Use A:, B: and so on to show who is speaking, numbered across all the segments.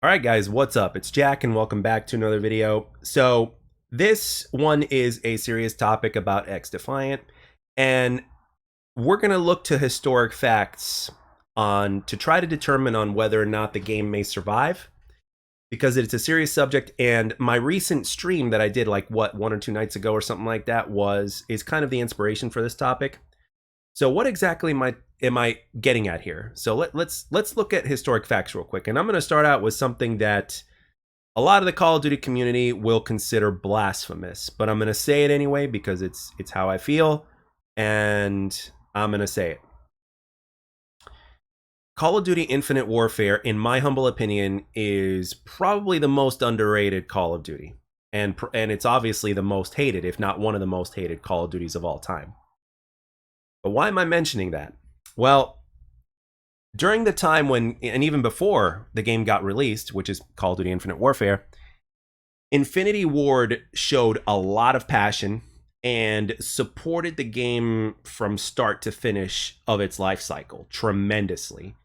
A: All right, guys, what's up? It's Jack, and welcome back to another video. So this one is a serious topic about XDefiant, and we're going to look to historic facts on to try to determine on whether or not the game may survive, because it's a serious subject. And my recent stream that I did, like what, 1 or 2 nights ago or something like that, is kind of the inspiration for this topic. So what exactly am I getting at here? So let's look at historic facts real quick, and I'm going to start out with something that a lot of the Call of Duty community will consider blasphemous, but I'm going to say it anyway because it's how I feel, and I'm going to say it. Call of Duty Infinite Warfare, in my humble opinion, is probably the most underrated Call of Duty, and it's obviously the most hated, if not one of the most hated Call of Duties of all time. But why am I mentioning that? Well, during the time when, and even before the game got released, which is Call of Duty Infinite Warfare, Infinity Ward showed a lot of passion and supported the game from start to finish of its life cycle tremendously,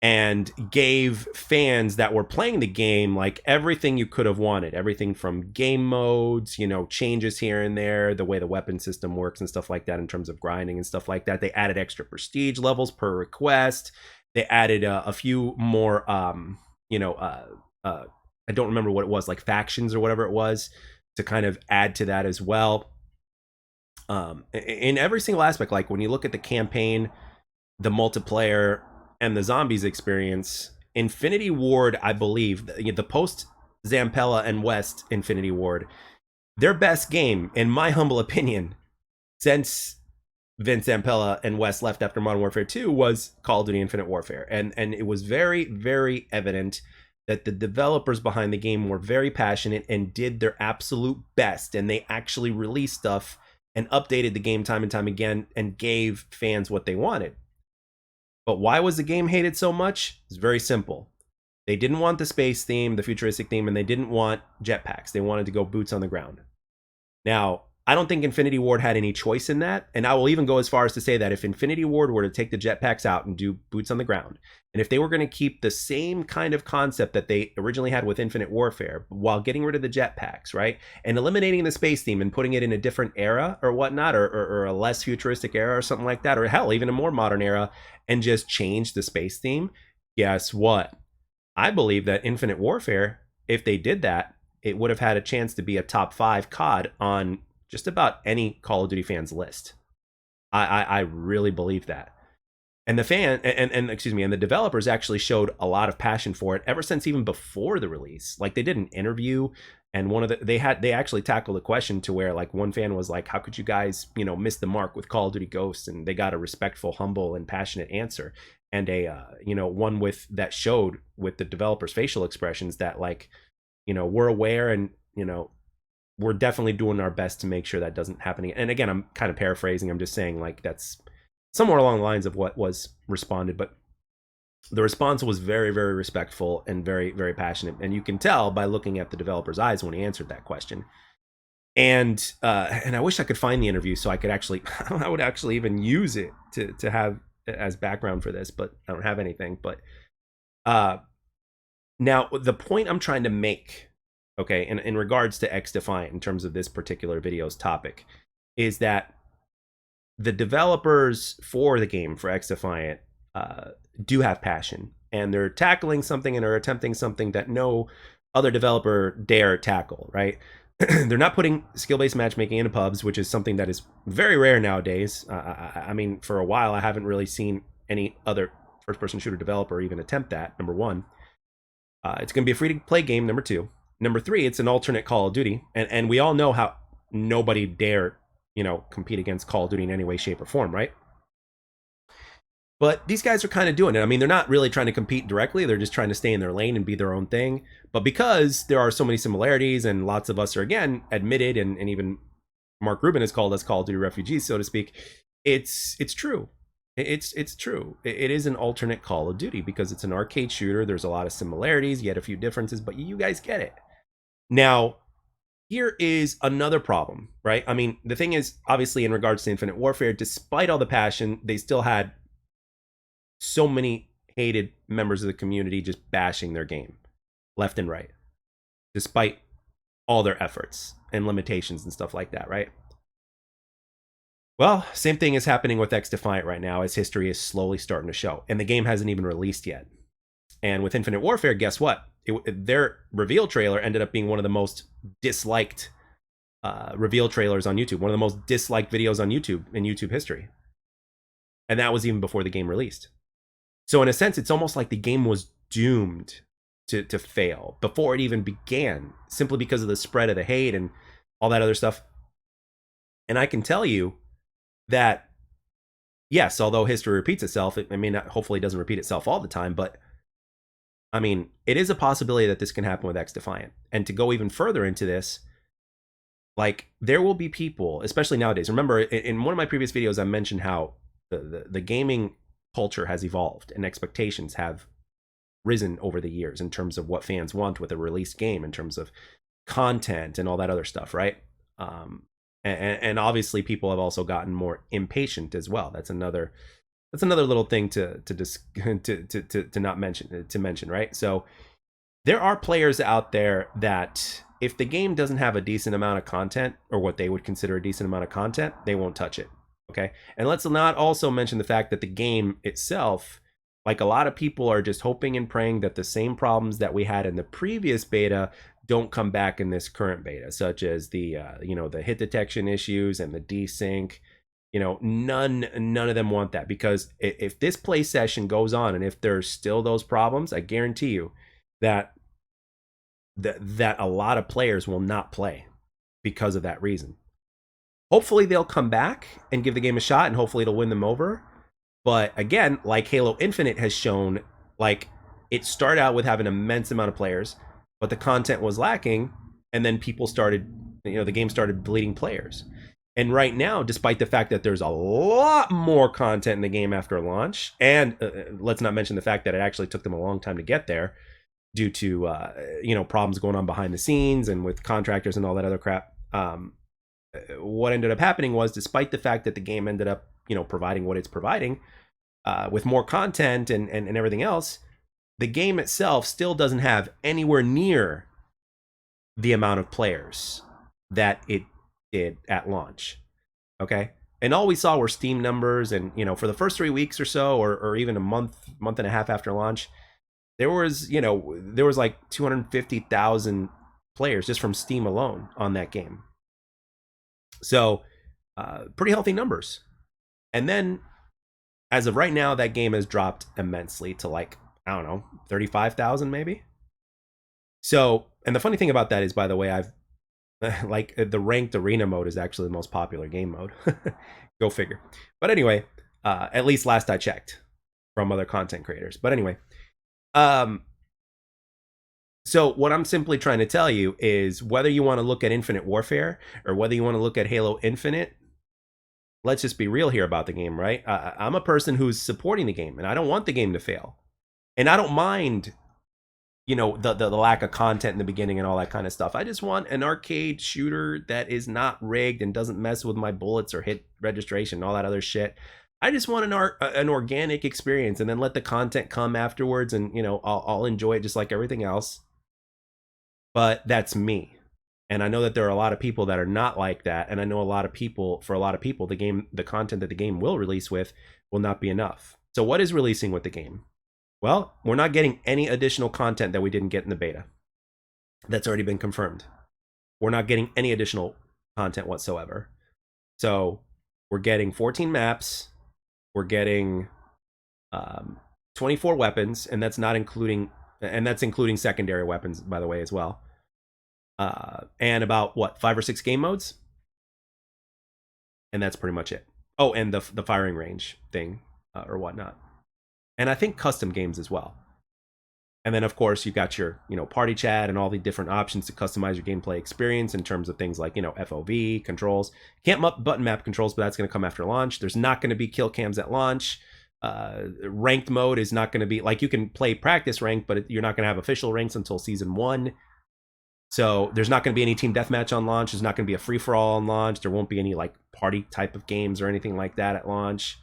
A: and gave fans that were playing the game like everything you could have wanted, everything from game modes, changes here and there, the way the weapon system works and stuff like that in terms of grinding and stuff like that. They added extra prestige levels per request. They added a few more I don't remember what it was, like factions or whatever it was, to kind of add to that as well. In every single aspect, like when you look at the campaign, the multiplayer, and the zombies experience, Infinity Ward, I believe, the post Zampella and West Infinity Ward, their best game, in my humble opinion, since Vince Zampella and West left after Modern Warfare 2, was Call of Duty Infinite Warfare. And it was very, very evident that the developers behind the game were very passionate and did their absolute best. And they actually released stuff and updated the game time and time again and gave fans what they wanted. But why was the game hated so much? It's very simple. They didn't want the space theme, the futuristic theme, and they didn't want jetpacks. They wanted to go boots on the ground. Now, I don't think Infinity Ward had any choice in that, and I will even go as far as to say that if Infinity Ward were to take the jetpacks out and do boots on the ground, and if they were going to keep the same kind of concept that they originally had with Infinite Warfare while getting rid of the jetpacks, right, and eliminating the space theme and putting it in a different era or whatnot, or a less futuristic era or something like that, or hell, even a more modern era, and just change the space theme, guess what? I believe that Infinite Warfare, if they did that, it would have had a chance to be a top 5 COD on just about any Call of Duty fans list. I really believe that. And the and the developers actually showed a lot of passion for it ever since even before the release. Like, they did an interview, and they actually tackled a question to where, like, one fan was like, how could you guys, miss the mark with Call of Duty Ghosts? And they got a respectful, humble, and passionate answer. And one with that showed with the developers' facial expressions that, like, we're aware, and we're definitely doing our best to make sure that doesn't happen again. And again, I'm kind of paraphrasing. I'm just saying, like, that's somewhere along the lines of what was responded. But the response was very, very respectful and very, very passionate. And you can tell by looking at the developer's eyes when he answered that question. And I wish I could find the interview so I could actually, I would actually even use it to have as background for this, but I don't have anything. But now the point I'm trying to make, okay, in regards to XDefiant, in terms of this particular video's topic, is that the developers for the game, for XDefiant, do have passion, and they're tackling something and are attempting something that no other developer dare tackle, right? They're not putting skill-based matchmaking into pubs, which is something that is very rare nowadays. I mean, for a while, I haven't really seen any other first-person shooter developer even attempt that, number one. It's going to be a free-to-play game, number two. Number three, it's an alternate Call of Duty, and we all know how nobody dare, compete against Call of Duty in any way, shape, or form, right? But these guys are kind of doing it. I mean, they're not really trying to compete directly. They're just trying to stay in their lane and be their own thing. But because there are so many similarities, and lots of us are, again, admitted, and even Mark Rubin has called us Call of Duty refugees, so to speak, it's true. It's true. It is an alternate Call of Duty because it's an arcade shooter. There's a lot of similarities, yet a few differences, but you guys get it. Now, here is another problem, right? I mean, the thing is, obviously, in regards to Infinite Warfare, despite all the passion, they still had so many hated members of the community just bashing their game. left and right, despite all their efforts and limitations and stuff like that, right? Well, same thing is happening with XDefiant right now, as history is slowly starting to show, and the game hasn't even released yet. And with Infinite Warfare, guess what? Their reveal trailer ended up being one of the most disliked reveal trailers on YouTube, one of the most disliked videos on YouTube in YouTube history. And that was even before the game released. So in a sense, it's almost like the game was doomed to fail before it even began, simply because of the spread of the hate and all that other stuff. And I can tell you that, yes, although history repeats itself, hopefully it doesn't repeat itself all the time, but I mean, it is a possibility that this can happen with XDefiant. And to go even further into this, like, there will be people, especially nowadays. Remember, in one of my previous videos, I mentioned how the gaming culture has evolved and expectations have risen over the years in terms of what fans want with a released game, in terms of content and all that other stuff, right? And obviously, people have also gotten more impatient as well. That's another little thing to not mention, right? So there are players out there that, if the game doesn't have a decent amount of content, or what they would consider a decent amount of content, they won't touch it. Okay. And let's not also mention the fact that the game itself, like, a lot of people are just hoping and praying that the same problems that we had in the previous beta don't come back in this current beta, such as the the hit detection issues and the desync. None of them want that, because if this play session goes on and if there's still those problems, I guarantee you that a lot of players will not play because of that reason. Hopefully they'll come back and give the game a shot, and hopefully it'll win them over. But again, like Halo Infinite has shown, like, it started out with having an immense amount of players, but the content was lacking, and then people started, the game started bleeding players. And right now, despite the fact that there's a lot more content in the game after launch, and let's not mention the fact that it actually took them a long time to get there due to problems going on behind the scenes and with contractors and all that other crap. What ended up happening was, despite the fact that the game ended up providing what it's providing, with more content and everything else, the game itself still doesn't have anywhere near the amount of players that it did at launch. Okay. And all we saw were Steam numbers, and for the first 3 weeks or so, or even a month and a half after launch, there was like 250,000 players just from Steam alone on that game. So pretty healthy numbers. And then, as of right now, that game has dropped immensely to, like, I don't know, 35,000 maybe. So, and the funny thing about that is, by the way, I've like, the ranked arena mode is actually the most popular game mode. Go figure. But anyway, at least last I checked from other content creators. But anyway, so what I'm simply trying to tell you is, whether you want to look at Infinite Warfare or whether you want to look at Halo Infinite, let's just be real here about the game, right? I'm a person who's supporting the game, and I don't want the game to fail. And I don't mind, the lack of content in the beginning and all that kind of stuff. I just want an arcade shooter that is not rigged and doesn't mess with my bullets or hit registration and all that other shit. I just want an organic experience, and then let the content come afterwards, and I'll enjoy it just like everything else. But that's me. And I know that there are a lot of people that are not like that, and I know for a lot of people, the content that the game will release with will not be enough. So what is releasing with the game? Well, we're not getting any additional content that we didn't get in the beta. That's already been confirmed. We're not getting any additional content whatsoever. So we're getting 14 maps. We're getting 24 weapons, and that's including secondary weapons, by the way, as well. And about 5 or 6 game modes, and that's pretty much it. Oh, and the firing range thing, or whatnot. And I think custom games as well. And then, of course, you got your party chat and all the different options to customize your gameplay experience in terms of things like FOV controls. Can't button map controls, but that's going to come after launch. There's not going to be kill cams at launch. Ranked mode is not going to be, like, you can play practice rank, but you're not going to have official ranks until season 1. So there's not going to be any team deathmatch on launch. There's not going to be a free-for-all on launch. There won't be any, like, party type of games or anything like that at launch.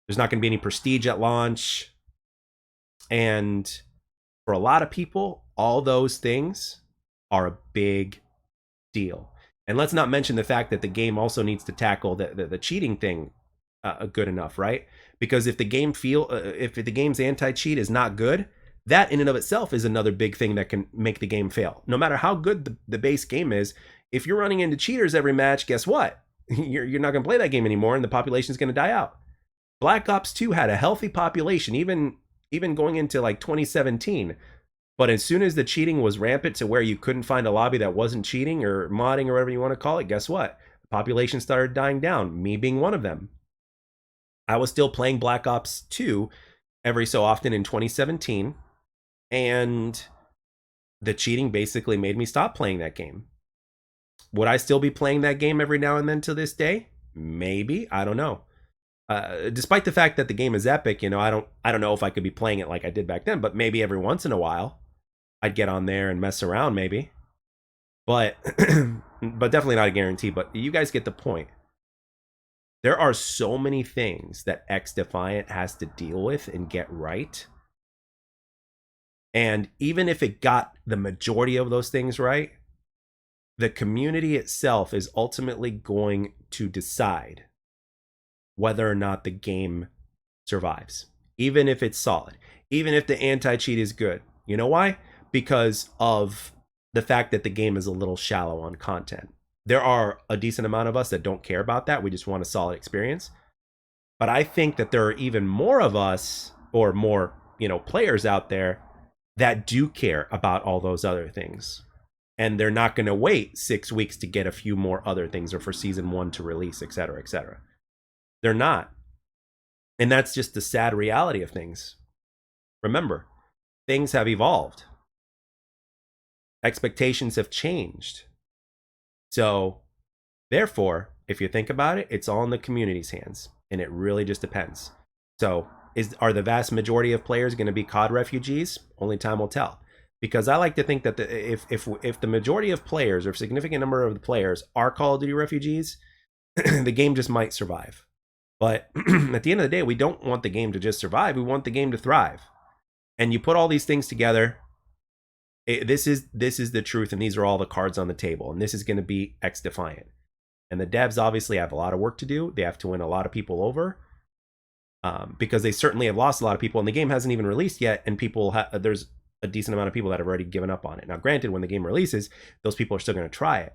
A: There's not going to be any prestige at launch. And for a lot of people, All those things are a big deal. And let's not mention the fact that the game also needs to tackle the cheating thing good enough, right? Because if the game's anti-cheat is not good, that in and of itself is another big thing that can make the game fail. No matter how good the base game is, if you're running into cheaters every match, guess what? You're not going to play that game anymore, and the population is going to die out. Black Ops 2 had a healthy population, even going into like 2017. But as soon as the cheating was rampant to where you couldn't find a lobby that wasn't cheating or modding or whatever you want to call it, guess what? The population started dying down, me being one of them. I was still playing Black Ops 2 every so often in 2017, and the cheating basically made me stop playing that game. Would I still be playing that game every now and then to this day? Maybe. I don't know. Despite the fact that the game is epic, you know, I don't know if I could be playing it like I did back then, but maybe every once in a while I'd get on there and mess around maybe. But but definitely not a guarantee, but you guys get the point. There are so many things that XDefiant has to deal with and get right. And even if it got the majority of those things right, the community itself is ultimately going to decide whether or not the game survives, even if it's solid, even if the anti-cheat is good. You know why? Because of the fact that the game is a little shallow on content. There are a decent amount of us that don't care about that. We just want a solid experience. But I think that there are even more of us, or more, you know, players out there that do care about all those other things. And they're not going to wait 6 weeks to get a few more other things, or for season 1 to release, etc., etc. They're not. And that's just the sad reality of things. Remember, things have evolved. Expectations have changed. So, therefore, if you think about it, it's all in the community's hands. And it really just depends. So, are the vast majority of players going to be COD refugees? Only time will tell. Because I like to think that if the majority of players, or a significant number of the players, are Call of Duty refugees, the game just might survive. But at the end of the day, we don't want the game to just survive. We want the game to thrive. And you put all these things together. This is the truth, and these are all the cards on the table. And this is going to be XDefiant. And the devs obviously have a lot of work to do. They have to win a lot of people over. Because they certainly have lost a lot of people. And the game hasn't even released yet. And there's a decent amount of people that have already given up on it. Now, granted, when the game releases, those people are still going to try it.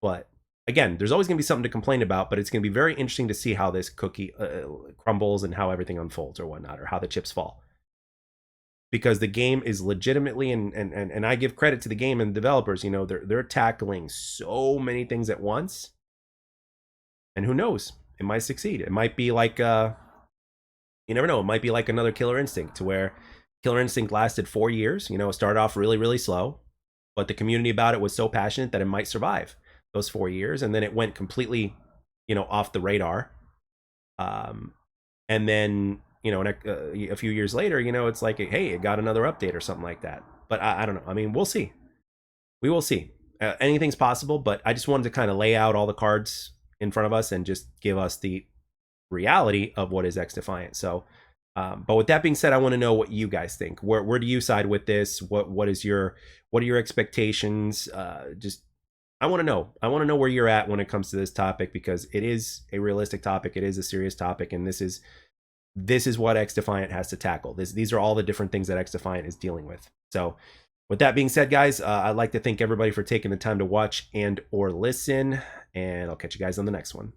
A: But again, there's always going to be something to complain about, but it's going to be very interesting to see how this cookie crumbles and how everything unfolds or whatnot, or how the chips fall. Because the game is legitimately, and I give credit to the game and the developers, you know, they're tackling so many things at once. And who knows? It might succeed. It might be like, you never know, it might be like another Killer Instinct, to where Killer Instinct lasted 4 years. You know, it started off really, really slow, but the community about it was so passionate that it might survive those 4 years, and then it went completely, you know, off the radar. And then, you know, a few years later, you know, it's like, hey, it got another update or something like that. But I don't know. I mean, we'll see. We will see. Anything's possible, but I just wanted to kind of lay out all the cards in front of us and just give us the reality of what is XDefiant. So, but with that being said, I want to know what you guys think. Where do you side with this? What are your expectations? I want to know. I want to know where you're at when it comes to this topic, because it is a realistic topic. It is a serious topic, and this is what XDefiant has to tackle. These are all the different things that XDefiant is dealing with. So, with that being said, guys, I'd like to thank everybody for taking the time to watch and or listen, and I'll catch you guys on the next one.